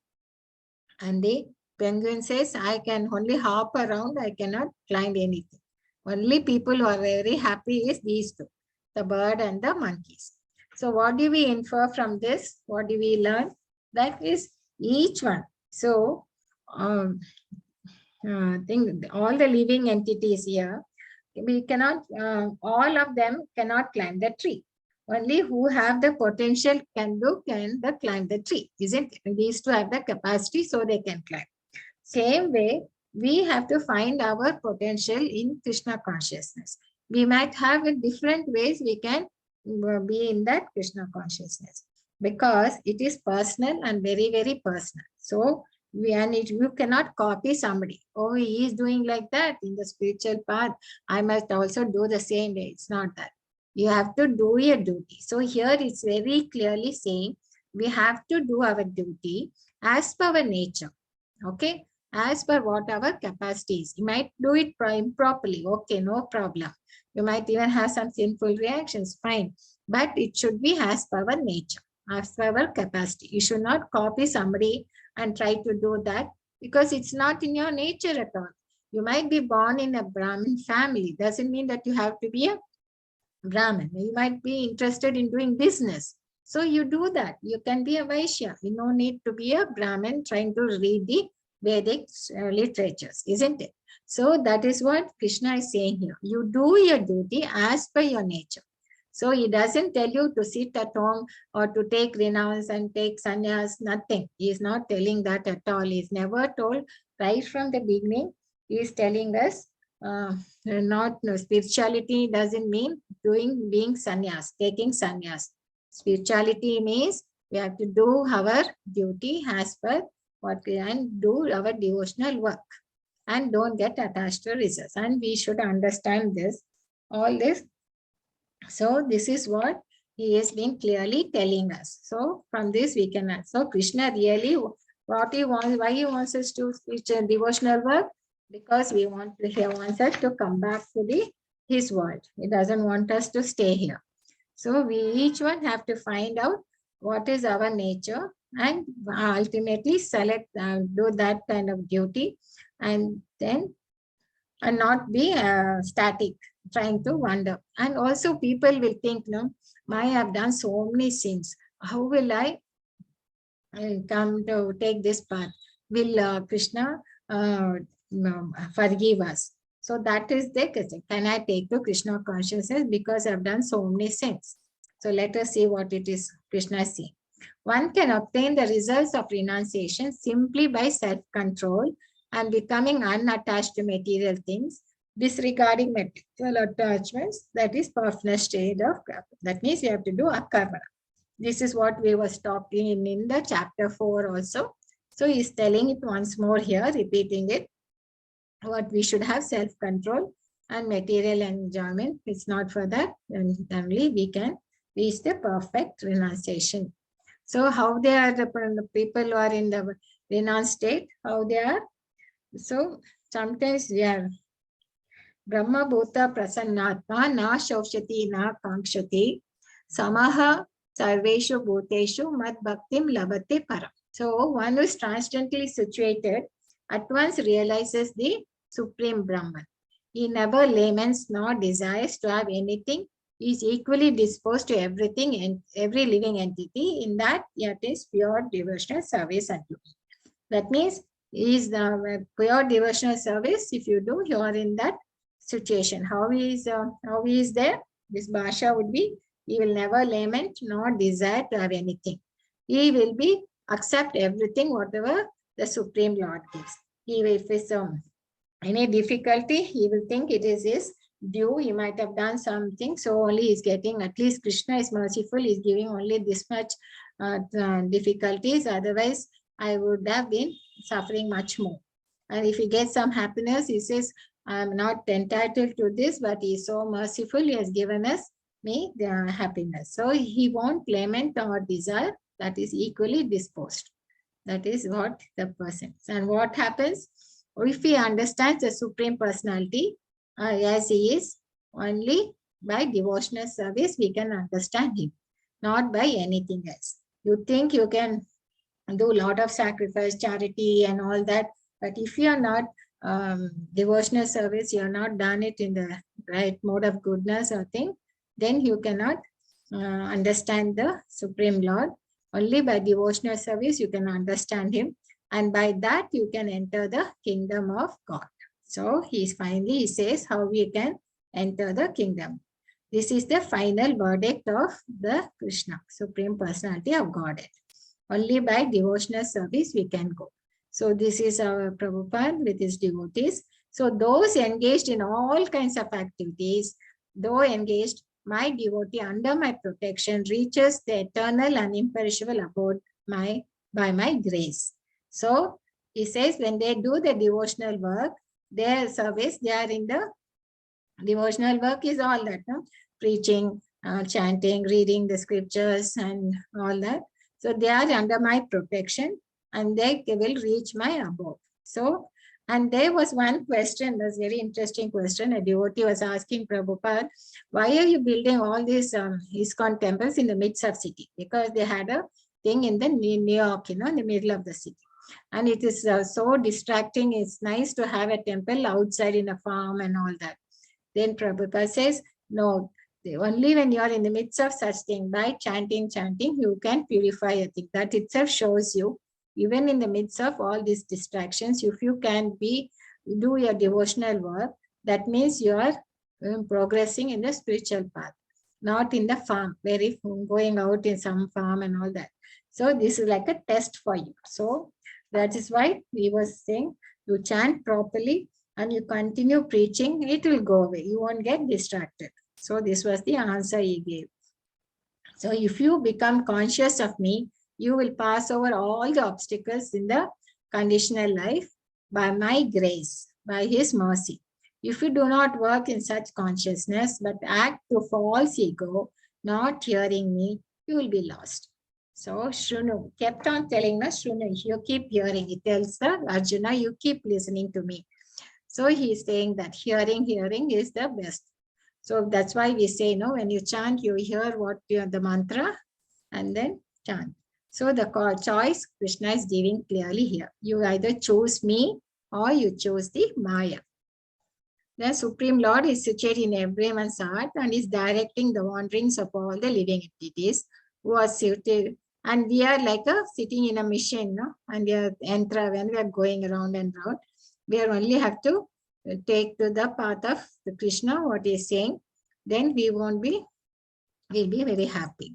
And the penguin says, I can only hop around. I cannot climb anything. Only people who are very happy is these two, the bird and the monkeys. So what do we infer from this? What do we learn? That is each one. So think all the living entities here, we cannot, all of them cannot climb the tree. Only who have the potential can climb the tree, isn't it? These two have the capacity, so they can climb. Same way, we have to find our potential in Krishna consciousness. We might have in different ways we can be in that Krishna consciousness because it is personal and very, very personal. So you cannot copy somebody. Oh, he is doing like that in the spiritual path. I must also do the same way. It's not that. You have to do your duty. So here it's very clearly saying we have to do our duty as per our nature. Okay. As per what our capacity is. You might do it improperly. Okay, no problem. You might even have some sinful reactions. Fine. But it should be as per our nature, as per our capacity. You should not copy somebody and try to do that because it's not in your nature at all. You might be born in a Brahmin family. Doesn't mean that you have to be a Brahmin. You might be interested in doing business. So you do that. You can be a Vaishya. You no need to be a Brahmin trying to read the Vedic literatures, isn't it? So that is what Krishna is saying here. You do your duty as per your nature. So he doesn't tell you to sit at home or to take renounce and take sannyas, nothing. He is not telling that at all. He is never told right from the beginning. He is telling us spirituality doesn't mean being sannyas, taking sannyas. Spirituality means we have to do our duty as per what we and do our devotional work and don't get attached to results. And we should understand this, all this. So this is what he has been clearly telling us. So from this we can, so Krishna really, what he wants, why he wants us to teach devotional work? because he wants us to come back to his world. He doesn't want us to stay here. So we each one have to find out what is our nature and ultimately select, do that kind of duty, and then and not be static, trying to wonder. And also people will think, no, I have done so many sins. How will I come to take this path? Will Krishna forgive us? So that is the question. Can I take to Krishna consciousness because I've done so many sins? So let us see what it is Krishna see. One can obtain the results of renunciation simply by self-control and becoming unattached to material things, disregarding material attachments, that is perfect state of karma. That means you have to do a karma. This is what we were talking in the chapter 4 also. So he's telling it once more here, repeating it, what we should have self-control and material enjoyment. It's not for that, and only we can reach the perfect renunciation. So how they are, the people who are in the renounced state, how they are. So sometimes they are Brahma Bhuta Prasannatma na Shaushati na Kankshati Samaha Sarveshu Bhuteshu Mad Bhaktim Labate Param. So one who is transcendently situated at once realizes the Supreme Brahman. He never laments nor desires to have anything. He is equally disposed to everything and every living entity. In that, it is pure devotional service and duty. That means is the pure devotional service. If you do, you are in that situation. How he is there? This Bhasha would be, he will never lament nor desire to have anything. He will be accept everything, whatever the Supreme Lord gives. He will, if it's any difficulty, he will think it is his due. He might have done something, so only he's getting, at least Krishna is merciful, he's giving only this much difficulties. Otherwise, I would have been suffering much more. And if he gets some happiness, he says, I'm not entitled to this, but he is so merciful, he has given me the happiness. So he won't lament or desire, that is equally disposed. That is what the person is. And what happens? If he understands the Supreme Personality as he is, only by devotional service we can understand him, not by anything else. You think you can do a lot of sacrifice, charity and all that, but if you are not devotional service, you are not done it in the right mode of goodness or thing, then you cannot understand the Supreme Lord. Only by devotional service you can understand him, and by that you can enter the kingdom of God. So he says how we can enter the kingdom. This is the final verdict of the Krishna, Supreme Personality of Godhead. Only by devotional service we can go. So this is our Prabhupada with his devotees. So those engaged in all kinds of activities, though engaged, my devotee under my protection reaches the eternal and imperishable abode by my grace. So he says when they do the devotional work, their service, they are in the devotional work is all that, no? Preaching, chanting, reading the scriptures and all that. So they are under my protection and they will reach my abode. So, and there was one question, that's very interesting question. A devotee was asking Prabhupada, why are you building all these Iskcon temples in the midst of city? Because they had a thing in the New York, in the middle of the city. And it is so distracting. It's nice to have a temple outside in a farm and all that. Then Prabhupada says, no, only when you are in the midst of such thing, by chanting, you can purify a thing. That itself shows you, even in the midst of all these distractions, if you can do your devotional work, that means you are progressing in the spiritual path, not in the farm, where if going out in some farm and all that. So this is like a test for you. So that is why we were saying, you chant properly and you continue preaching, it will go away. You won't get distracted. So this was the answer he gave. So if you become conscious of me, you will pass over all the obstacles in the conditional life by my grace, by his mercy. If you do not work in such consciousness, but act to false ego, not hearing me, you will be lost. So Shrunu kept on telling us, Shrunu, you keep hearing. He tells the Arjuna, you keep listening to me. So he is saying that hearing is the best. So that's why we say, when you chant, you hear what the mantra and then chant. So the choice Krishna is giving clearly here. You either choose me or you choose the Maya. The Supreme Lord is situated in everyone's heart and is directing the wanderings of all the living entities who are suited. And we are like sitting in a machine, and we are when we are going around and round, we only have to take to the path of the Krishna, what he is saying, then we'll be very happy.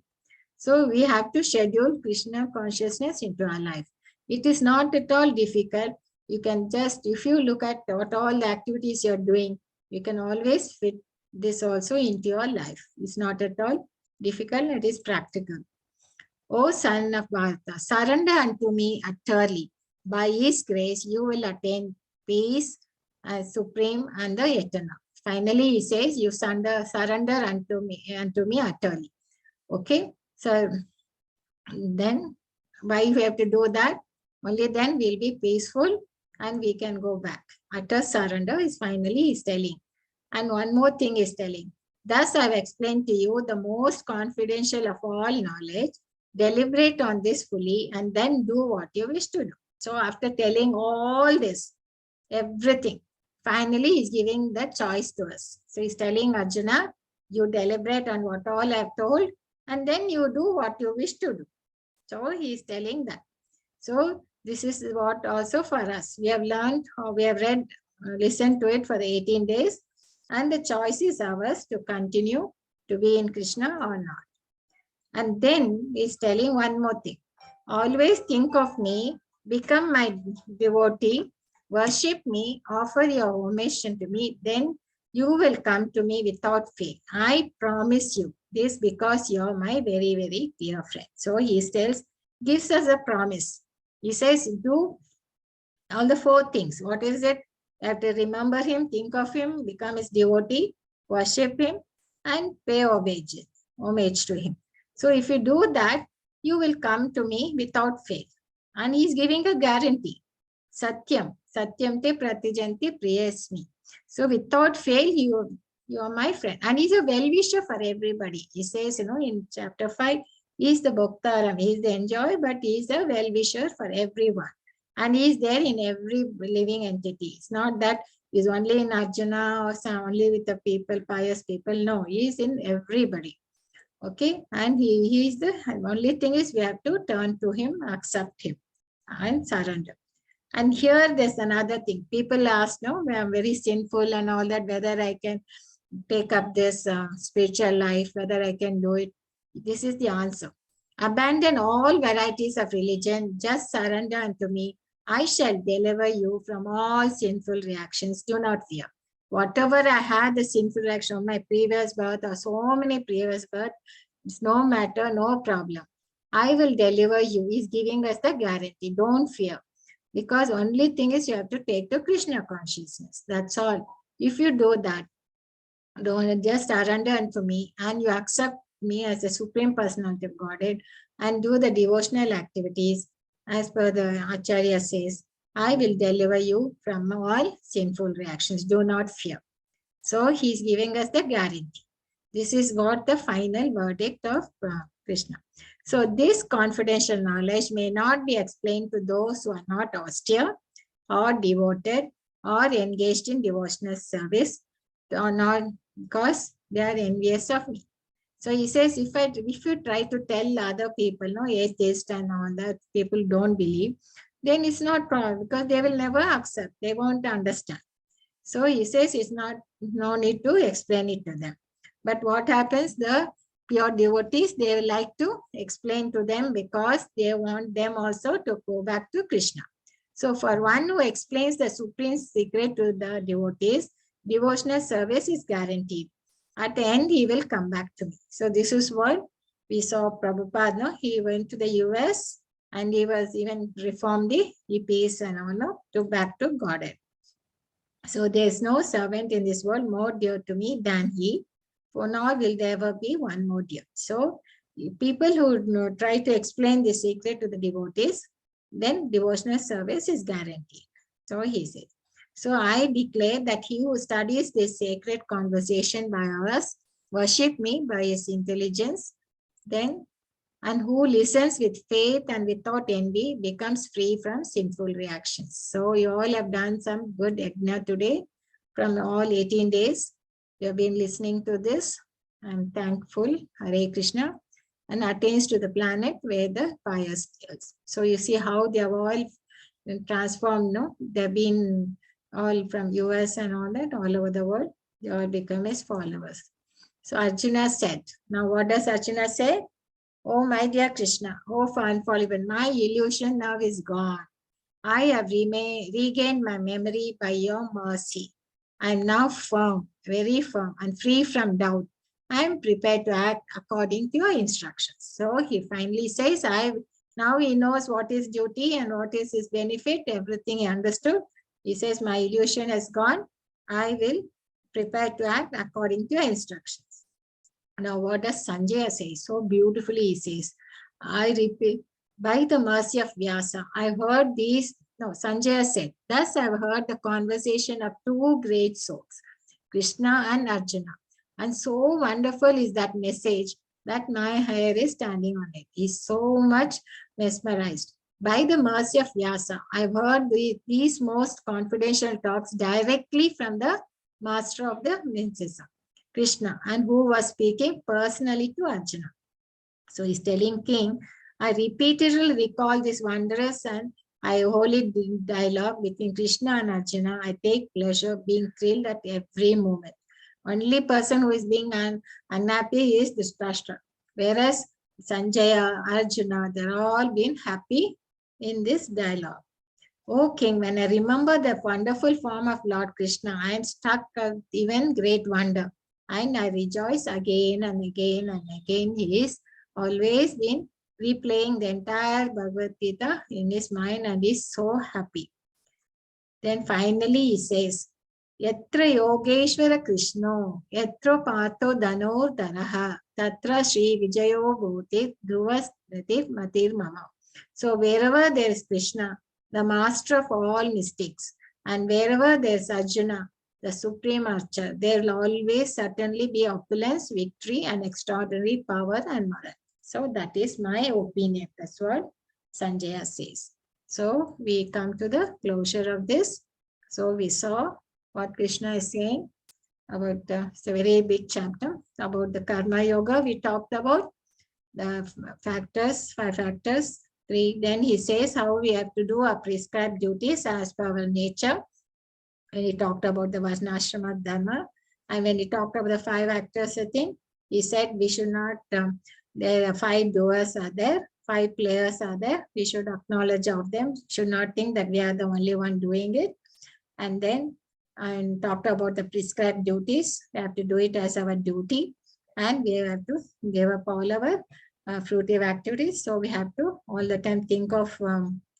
So we have to schedule Krishna consciousness into our life. It is not at all difficult. You can just, if you look at what all the activities you're doing, you can always fit this also into your life. It's not at all difficult, it is practical. O son of Bharata, surrender unto me utterly. By his grace, you will attain peace, supreme and the eternal. Finally, he says, you surrender unto me utterly. Okay, so then why we have to do that? Only then we'll be peaceful and we can go back. Utter surrender is finally he's telling. And one more thing is telling. Thus I've explained to you the most confidential of all knowledge. Deliberate on this fully and then do what you wish to do. So after telling all this, everything, finally he's giving the choice to us. So he's telling Arjuna, you deliberate on what all I've told and then you do what you wish to do. So he is telling that. So this is what also for us. We have learned, or we have read, listened to it for the 18 days. And the choice is ours to continue to be in Krishna or not. And then he is telling one more thing. Always think of me, become my devotee, worship me, offer your homage to me, then you will come to me without fail. I promise you this because you are my very, very dear friend. So he gives us a promise. He says, do all the 4 things. What is it? You have to remember him, think of him, become his devotee, worship him, and pay homage to him. So if you do that, you will come to me without fail. And he is giving a guarantee. Satyam te pratijanti priyasmi. So without fail, you are my friend. And he's a well-wisher for everybody. He says, in chapter 5, he is the Bhaktaram, he is the enjoyer, but he is a well-wisher for everyone. And he is there in every living entity. It's not that he's only in Arjuna or only with the people, pious people. No, he is in everybody. Okay, and he is the only thing is we have to turn to him, accept him, and surrender. And here there's another thing. People ask, no, I'm very sinful and all that, whether I can take up this spiritual life, whether I can do it. This is the answer. Abandon all varieties of religion, just surrender unto me. I shall deliver you from all sinful reactions. Do not fear. Whatever I had, the sinful reaction of my previous birth or so many previous births, it's no matter, no problem. I will deliver you. He's giving us the guarantee. Don't fear. Because only thing is you have to take the Krishna consciousness. That's all. If you do that, don't just surrender unto me and you accept me as the Supreme Personality of Godhead and do the devotional activities as per the Acharya says, I will deliver you from all sinful reactions. Do not fear. So he's giving us the guarantee. This is what the final verdict of Krishna. So this confidential knowledge may not be explained to those who are not austere or devoted or engaged in devotional service or not because they are envious of me. So he says, if you try to tell other people, no, atheist and all that, people don't believe, then it's not problem because they will never accept. They won't understand. So he says it's no need to explain it to them. But what happens, the pure devotees, they will like to explain to them because they want them also to go back to Krishna. So for one who explains the supreme secret to the devotees, devotional service is guaranteed. At the end, he will come back to me. So this is what we saw Prabhupada. No? He went to the US and he was even reformed the hippies and all, no? To back to Godhead. So there is no servant in this world more dear to me than he, for nor will there ever be one more dear. So people who try to explain the secret to the devotees, then devotional service is guaranteed. So he says. So I declare that he who studies this sacred conversation by us, worship me by his intelligence, then and who listens with faith and without envy becomes free from sinful reactions. So you all have done some good yajna today from all 18 days. You have been listening to this. I'm thankful. Hare Krishna. And attains to the planet where the fire scales. So you see how they have all transformed. No, they've been all from US and all that, all over the world. They all become his followers. So Arjuna said, now what does Arjuna say? Oh, my dear Krishna, oh, unfallible, my illusion now is gone. I have regained my memory by your mercy. I am now firm, very firm, and free from doubt. I am prepared to act according to your instructions. So he finally says, now he knows what is duty and what is his benefit, everything he understood. He says, my illusion has gone. I will prepare to act according to your instructions. Now, what does Sanjaya say? So beautifully he says, I repeat, by the mercy of Vyasa, I heard these, no, Sanjaya said, thus I have heard the conversation of two great souls, Krishna and Arjuna. And so wonderful is that message that my hair is standing on it. He's so much mesmerized. By the mercy of Vyasa, I've heard these most confidential talks directly from the master of the Princess, Krishna, and who was speaking personally to Arjuna. So he's telling King, I repeatedly recall this wondrous and I holy dialogue between Krishna and Arjuna. I take pleasure being thrilled at every moment. Only person who is being unhappy is Dhritarashtra. Whereas Sanjaya, Arjuna, they're all being happy in this dialogue. O King, when I remember the wonderful form of Lord Krishna, I am struck with even great wonder. And I rejoice again and again and again. He is always been replaying the entire Bhagavad Gita in his mind and is so happy. Then finally he says, Yatra Yogeshwara Krishno, Yatra Patho Dhanor Dharaha, Tatra Shri Vijayo Bhotit Dhruvas Natir Matir Mama. So wherever there is Krishna, the master of all mystics, and wherever there is Arjuna, the supreme archer, there will always certainly be opulence, victory, and extraordinary power and mother. So that is my opinion. That's what Sanjaya says. So we come to the closure of this. So we saw what Krishna is saying about it's a very big chapter about the karma yoga. We talked about the factors, 5 factors, 3. Then he says how we have to do our prescribed duties as per our nature. When he talked about the Varnashrama Dharma, and when he talked about the 5 actors, I think he said we should not, there are 5 doers are there, 5 players are there, we should acknowledge of them, should not think that we are the only one doing it. And then and talked about the prescribed duties, we have to do it as our duty, and we have to give up all our fruitive activities. So we have to all the time think of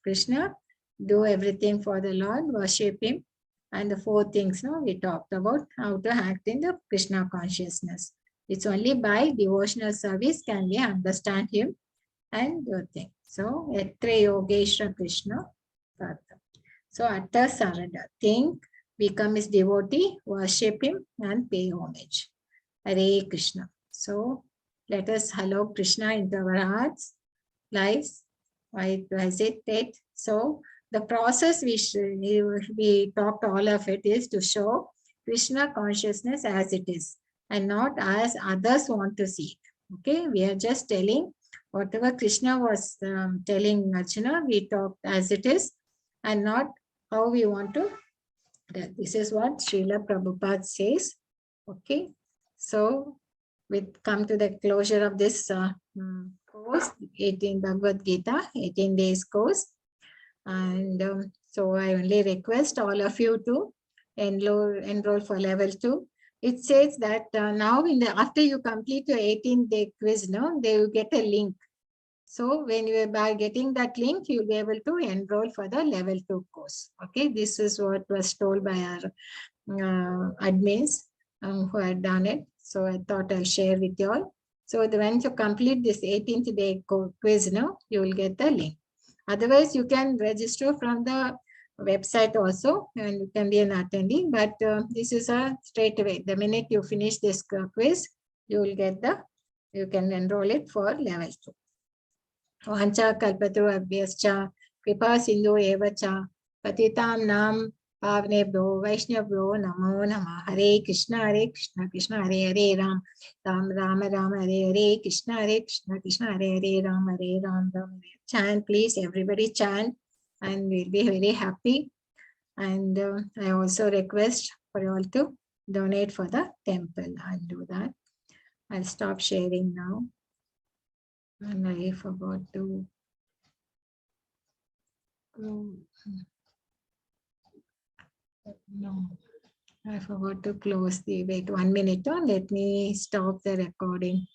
Krishna, do everything for the Lord, worship him. And the 4 things we talked about how to act in the Krishna consciousness. It's only by devotional service can we understand him and do things. So, Yatra Yogeshwara Krishna. So, utter surrender. Think, become his devotee, worship him, and pay homage. Hare Krishna. So, let us allow Krishna into our hearts, lives. Why is it that? So, the process we talked all of it is to show Krishna consciousness as it is and not as others want to see it. Okay, we are just telling whatever Krishna was telling Arjuna, we talked as it is and not how we want to. This is what Srila Prabhupada says. Okay, so we come to the closure of this course, 18 Bhagavad Gita, 18 days course. And so I only request all of you to enroll for level 2. It says that now after you complete your 18-day quiz, they will get a link. So when you are by getting that link, you'll be able to enroll for the level 2 course. Okay, this is what was told by our admins who had done it. So I thought I'll share with you all. So when you complete this 18th day quiz, you will get the link. Otherwise, you can register from the website also, and you can be an attendee. But this is a straight away. The minute you finish this quiz, you will get you can enroll it for level 2. Vancha kalpatru abhyascha kripa sindhu evacha patitam nam pavnebhyo vaishnavyo namo namah. Hare Krishna Krishna Hare Hare Ram Ram Hare Hare Krishna Krishna Hare Hare Ram Ram Hare. Chant, please, everybody chant, and we'll be very happy. And I also request for you all to donate for the temple. I'll do that. I'll stop sharing now. And I forgot to. No, I forgot to close the. Wait 1 minute. Let me stop the recording.